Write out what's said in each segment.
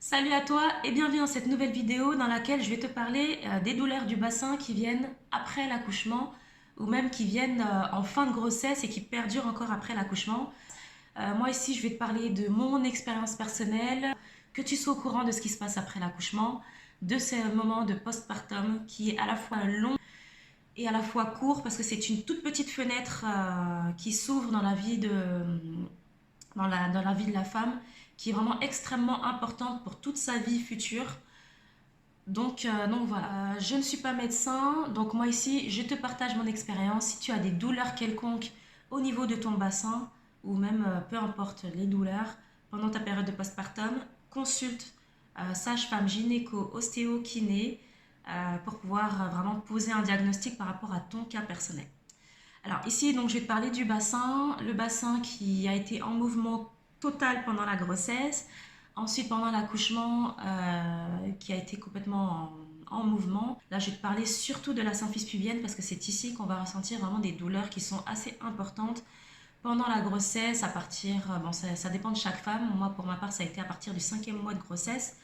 Salut à toi et bienvenue dans cette nouvelle vidéo dans laquelle je vais te parler des douleurs du bassin qui viennent après l'accouchement ou même qui viennent en fin de grossesse et qui perdurent encore après l'accouchement. Moi ici je vais te parler de mon expérience personnelle, que tu sois au courant de ce qui se passe après l'accouchement, de ce moment de postpartum qui est à la fois long et à la fois court parce que c'est une toute petite fenêtre qui s'ouvre dans la vie dans la vie de la femme, qui est vraiment extrêmement importante pour toute sa vie future. Donc voilà, je ne suis pas médecin, donc moi ici je te partage mon expérience. Si tu as des douleurs quelconques au niveau de ton bassin, ou même peu importe les douleurs, pendant ta période de postpartum, consulte sage-femme, gynéco, ostéo, kiné, pour pouvoir vraiment poser un diagnostic par rapport à ton cas personnel. Alors ici, donc, je vais te parler du bassin, le bassin qui a été en mouvement total pendant la grossesse, ensuite pendant l'accouchement qui a été complètement en mouvement. Là, je vais te parler surtout de la symphyse pubienne parce que c'est ici qu'on va ressentir vraiment des douleurs qui sont assez importantes pendant la grossesse à partir, bon ça dépend de chaque femme, moi pour ma part ça a été à partir du 5e mois de grossesse.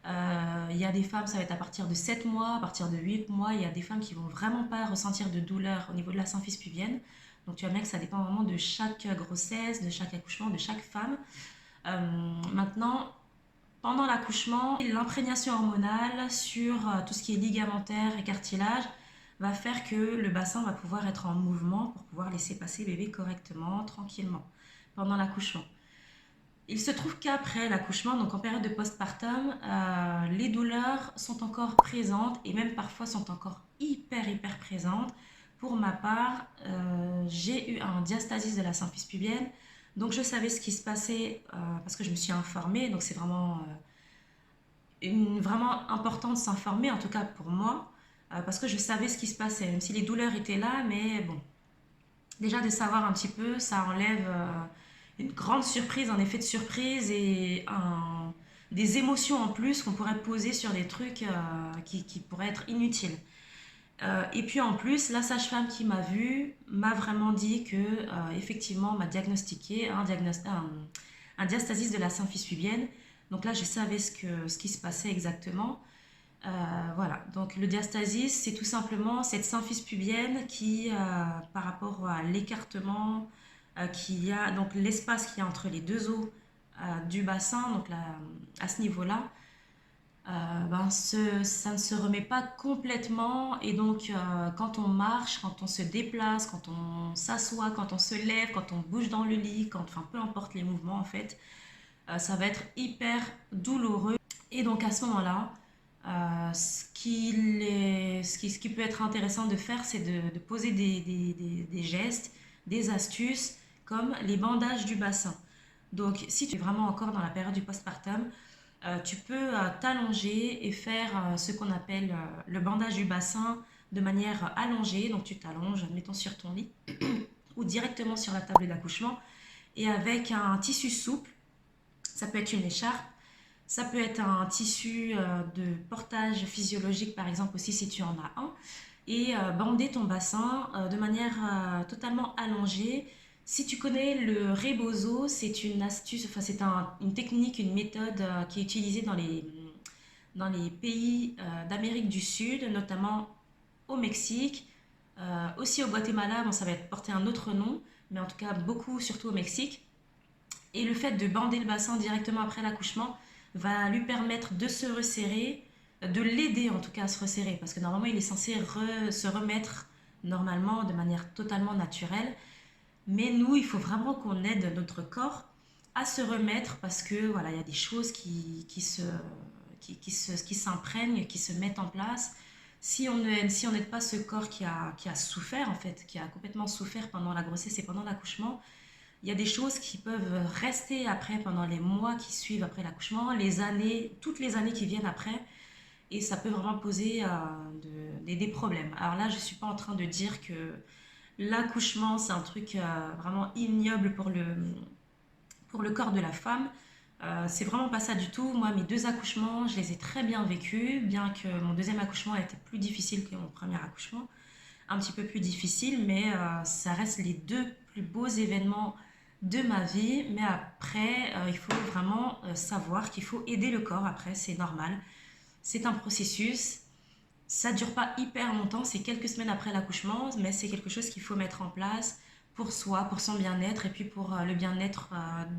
Il y a des femmes, ça va être à partir de 7 mois, à partir de 8 mois. Il y a des femmes qui vont vraiment pas ressentir de douleur au niveau de la symphyse pubienne. Donc tu vois bien que ça dépend vraiment de chaque grossesse, de chaque accouchement, de chaque femme. Maintenant, pendant l'accouchement, l'imprégnation hormonale sur tout ce qui est ligamentaire et cartilage va faire que le bassin va pouvoir être en mouvement pour pouvoir laisser passer bébé correctement, tranquillement, pendant l'accouchement. Il se trouve qu'après l'accouchement, donc en période de postpartum, les douleurs sont encore présentes et même parfois sont encore hyper présentes. Pour ma part, j'ai eu un diastasis de la symphyse pubienne, donc je savais ce qui se passait parce que je me suis informée. Donc c'est vraiment important de s'informer, en tout cas pour moi, parce que je savais ce qui se passait, même si les douleurs étaient là, mais bon, déjà de savoir un petit peu, ça enlève une grande surprise, un effet de surprise et des émotions en plus qu'on pourrait poser sur des trucs qui pourraient être inutiles. Et puis en plus, la sage-femme qui m'a vue m'a vraiment dit que effectivement m'a diagnostiqué un diastasis de la symphyse pubienne. Donc là, je savais ce qui se passait exactement. Voilà, donc le diastasis, c'est tout simplement cette symphyse pubienne qui, par rapport à l'écartement qu'il y a, donc l'espace qu'il y a entre les deux os du bassin, donc là, à ce niveau-là, ça ne se remet pas complètement. Et donc, quand on marche, quand on se déplace, quand on s'assoit, quand on se lève, quand on bouge dans le lit, enfin, peu importe les mouvements en fait, ça va être hyper douloureux. Et donc, à ce moment-là, ce qui peut être intéressant de faire, c'est de poser des gestes, des astuces, comme les bandages du bassin. Donc, si tu es vraiment encore dans la période du postpartum, tu peux t'allonger et faire ce qu'on appelle le bandage du bassin de manière allongée. Donc, tu t'allonges, admettons, sur ton lit ou directement sur la table d'accouchement et avec un tissu souple. Ça peut être une écharpe, ça peut être un tissu de portage physiologique, par exemple, aussi si tu en as un, et bander ton bassin de manière totalement allongée. Si tu connais le rebozo, c'est une astuce, enfin c'est une technique, une méthode qui est utilisée dans les pays d'Amérique du Sud, notamment au Mexique, aussi au Guatemala. Bon, ça va être porté un autre nom, mais en tout cas beaucoup, surtout au Mexique. Et le fait de bander le bassin directement après l'accouchement va lui permettre de se resserrer, de l'aider en tout cas à se resserrer, parce que normalement il est censé se remettre normalement de manière totalement naturelle. Mais nous, il faut vraiment qu'on aide notre corps à se remettre parce que voilà, il y a des choses qui s'imprègnent, qui se mettent en place. Si on n'aide pas ce corps qui a souffert en fait, qui a complètement souffert pendant la grossesse et pendant l'accouchement, il y a des choses qui peuvent rester après pendant les mois qui suivent après l'accouchement, les années, toutes les années qui viennent après, et ça peut vraiment poser des problèmes. Alors là, je ne suis pas en train de dire que l'accouchement, c'est un truc vraiment ignoble pour le corps de la femme. C'est vraiment pas ça du tout. Moi, mes deux accouchements, je les ai très bien vécus, bien que mon deuxième accouchement a été plus difficile que mon premier accouchement. Un petit peu plus difficile, mais ça reste les deux plus beaux événements de ma vie, mais après, il faut vraiment savoir qu'il faut aider le corps. Après, c'est normal, c'est un processus. Ça ne dure pas hyper longtemps, c'est quelques semaines après l'accouchement, mais c'est quelque chose qu'il faut mettre en place pour soi, pour son bien-être, et puis pour le bien-être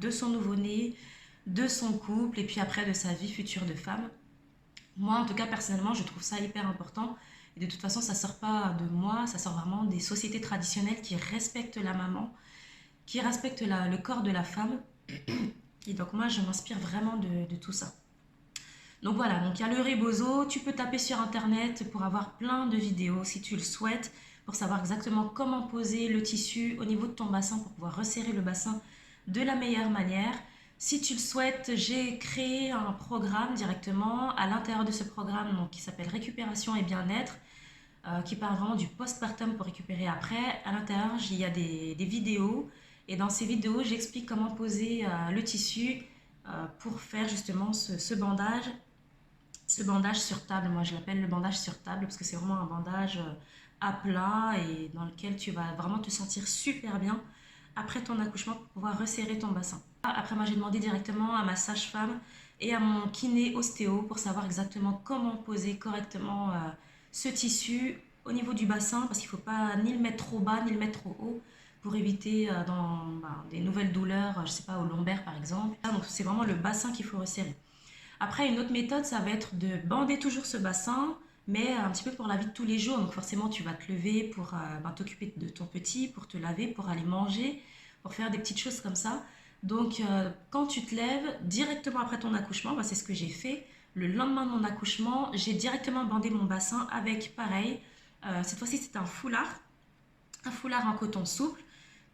de son nouveau-né, de son couple, et puis après de sa vie future de femme. Moi, en tout cas, personnellement, je trouve ça hyper important. Et de toute façon, ça sort pas de moi, ça sort vraiment des sociétés traditionnelles qui respectent la maman, qui respectent le corps de la femme. Et donc moi, je m'inspire vraiment de tout ça. Donc voilà, donc il y a le rebozo, tu peux taper sur internet pour avoir plein de vidéos si tu le souhaites, pour savoir exactement comment poser le tissu au niveau de ton bassin pour pouvoir resserrer le bassin de la meilleure manière. Si tu le souhaites, j'ai créé un programme directement à l'intérieur de ce programme donc, qui s'appelle Récupération et bien-être, qui parle vraiment du postpartum pour récupérer après. À l'intérieur, il y a des vidéos et dans ces vidéos, j'explique comment poser le tissu pour faire justement ce bandage sur table. Moi, je l'appelle le bandage sur table parce que c'est vraiment un bandage à plat et dans lequel tu vas vraiment te sentir super bien après ton accouchement pour pouvoir resserrer ton bassin. Après, moi, j'ai demandé directement à ma sage-femme et à mon kiné ostéo pour savoir exactement comment poser correctement ce tissu au niveau du bassin parce qu'il ne faut pas ni le mettre trop bas ni le mettre trop haut pour éviter des nouvelles douleurs, je ne sais pas, au lombaire par exemple. Donc, c'est vraiment le bassin qu'il faut resserrer. Après, une autre méthode, ça va être de bander toujours ce bassin, mais un petit peu pour la vie de tous les jours. Donc forcément, tu vas te lever pour t'occuper de ton petit, pour te laver, pour aller manger, pour faire des petites choses comme ça. Donc quand tu te lèves, directement après ton accouchement, c'est ce que j'ai fait. Le lendemain de mon accouchement, j'ai directement bandé mon bassin avec, pareil, cette fois-ci c'est un foulard en coton souple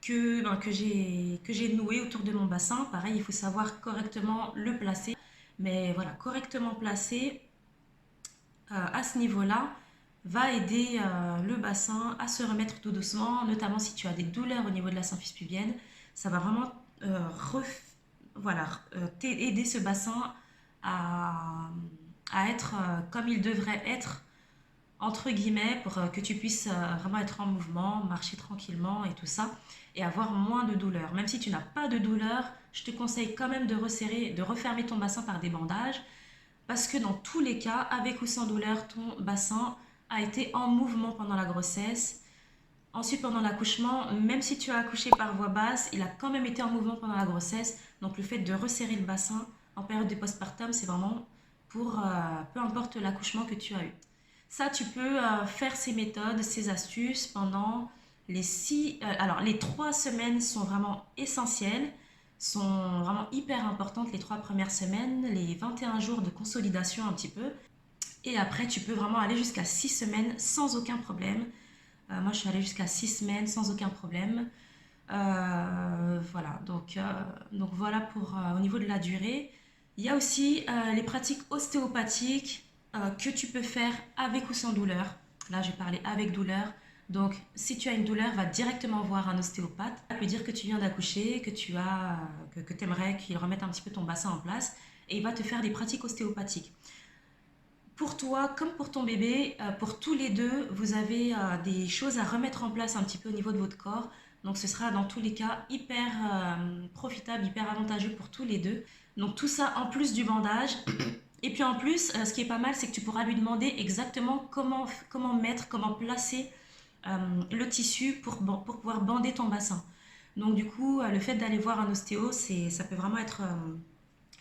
que j'ai noué autour de mon bassin. Pareil, il faut savoir correctement le placer. Mais voilà, correctement placé à ce niveau-là va aider le bassin à se remettre tout doucement, notamment si tu as des douleurs au niveau de la symphyse pubienne. Ça va vraiment aider ce bassin à, à être comme il devrait être entre guillemets, pour que tu puisses vraiment être en mouvement, marcher tranquillement et tout ça, et avoir moins de douleur. Même si tu n'as pas de douleur, je te conseille quand même de resserrer, de refermer ton bassin par des bandages, parce que dans tous les cas, avec ou sans douleur, ton bassin a été en mouvement pendant la grossesse. Ensuite, pendant l'accouchement, même si tu as accouché par voie basse, il a quand même été en mouvement pendant la grossesse. Donc le fait de resserrer le bassin en période de postpartum, c'est vraiment pour peu importe l'accouchement que tu as eu. Ça, tu peux faire ces méthodes, ces astuces pendant les 3 semaines sont vraiment essentielles, sont vraiment hyper importantes les 3 premières semaines, les 21 jours de consolidation un petit peu. Et après, tu peux vraiment aller jusqu'à 6 semaines sans aucun problème. Moi, je suis allée jusqu'à 6 semaines sans aucun problème. Voilà, donc voilà pour au niveau de la durée. Il y a aussi les pratiques ostéopathiques que tu peux faire avec ou sans douleur. Là, j'ai parlé avec douleur. Donc, si tu as une douleur, va directement voir un ostéopathe. Lui dire que tu viens d'accoucher, que tu aimerais qu'il remette un petit peu ton bassin en place. Et il va te faire des pratiques ostéopathiques. Pour toi, comme pour ton bébé, pour tous les deux, vous avez des choses à remettre en place un petit peu au niveau de votre corps. Donc ce sera dans tous les cas hyper profitable, hyper avantageux pour tous les deux. Donc tout ça en plus du bandage. Et puis en plus, ce qui est pas mal, c'est que tu pourras lui demander exactement comment mettre, comment placer le tissu pour pouvoir bander ton bassin. Donc du coup, le fait d'aller voir un ostéo, ça peut vraiment être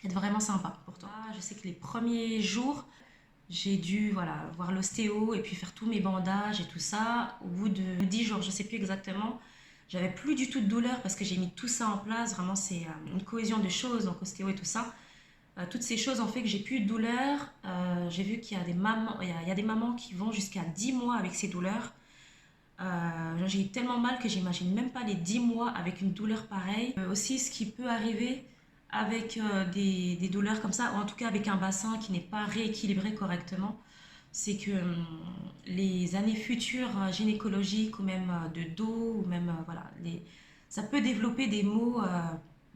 vraiment sympa pour toi. Je sais que les premiers jours, j'ai dû voir l'ostéo et puis faire tous mes bandages et tout ça. Au bout de 10 jours, je ne sais plus exactement, j'avais plus du tout de douleur parce que j'ai mis tout ça en place. Vraiment, c'est une cohésion de choses, donc ostéo et tout ça. Toutes ces choses ont fait que j'ai plus de douleur. J'ai vu qu'il y a des mamans, il y a des mamans qui vont jusqu'à 10 mois avec ces douleurs. J'ai eu tellement mal que j'imagine même pas les 10 mois avec une douleur pareille. Aussi, ce qui peut arriver avec des douleurs comme ça, ou en tout cas avec un bassin qui n'est pas rééquilibré correctement, c'est que les années futures gynécologiques ou même de dos, ou même ça peut développer des maux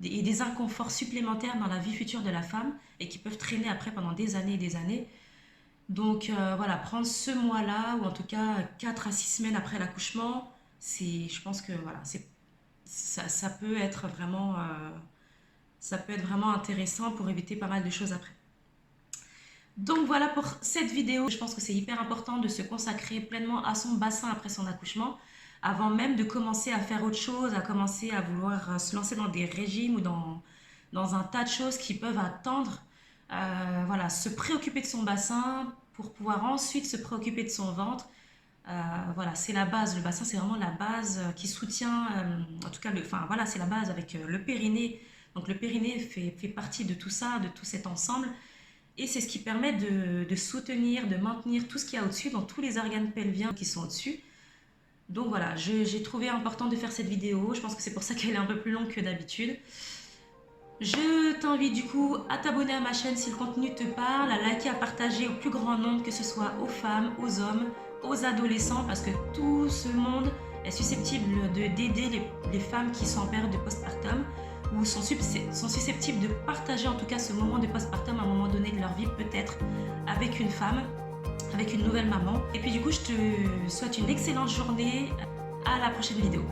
et des inconforts supplémentaires dans la vie future de la femme et qui peuvent traîner après pendant des années et des années. Donc voilà, prendre ce mois-là, ou en tout cas 4 à 6 semaines après l'accouchement, je pense que voilà, ça peut être vraiment, intéressant pour éviter pas mal de choses après. Donc voilà pour cette vidéo. Je pense que c'est hyper important de se consacrer pleinement à son bassin après son accouchement, avant même de commencer à faire autre chose, à commencer à vouloir se lancer dans des régimes ou dans un tas de choses qui peuvent attendre. Voilà, se préoccuper de son bassin pour pouvoir ensuite se préoccuper de son ventre. Voilà, c'est la base. Le bassin, c'est vraiment la base qui soutient, en tout cas, voilà, c'est la base avec le périnée. Donc le périnée fait partie de tout ça, de tout cet ensemble. Et c'est ce qui permet de soutenir, de maintenir tout ce qu'il y a au-dessus, dans tous les organes pelviens qui sont au-dessus. Donc voilà, j'ai trouvé important de faire cette vidéo. Je pense que c'est pour ça qu'elle est un peu plus longue que d'habitude. Je t'invite du coup à t'abonner à ma chaîne si le contenu te parle, à liker, à partager au plus grand nombre, que ce soit aux femmes, aux hommes, aux adolescents, parce que tout ce monde est susceptible d'aider les femmes qui sont en période de postpartum, ou sont susceptibles de partager en tout cas ce moment de postpartum à un moment donné de leur vie, peut-être avec une femme, avec une nouvelle maman. Et puis du coup, je te souhaite une excellente journée. À la prochaine vidéo.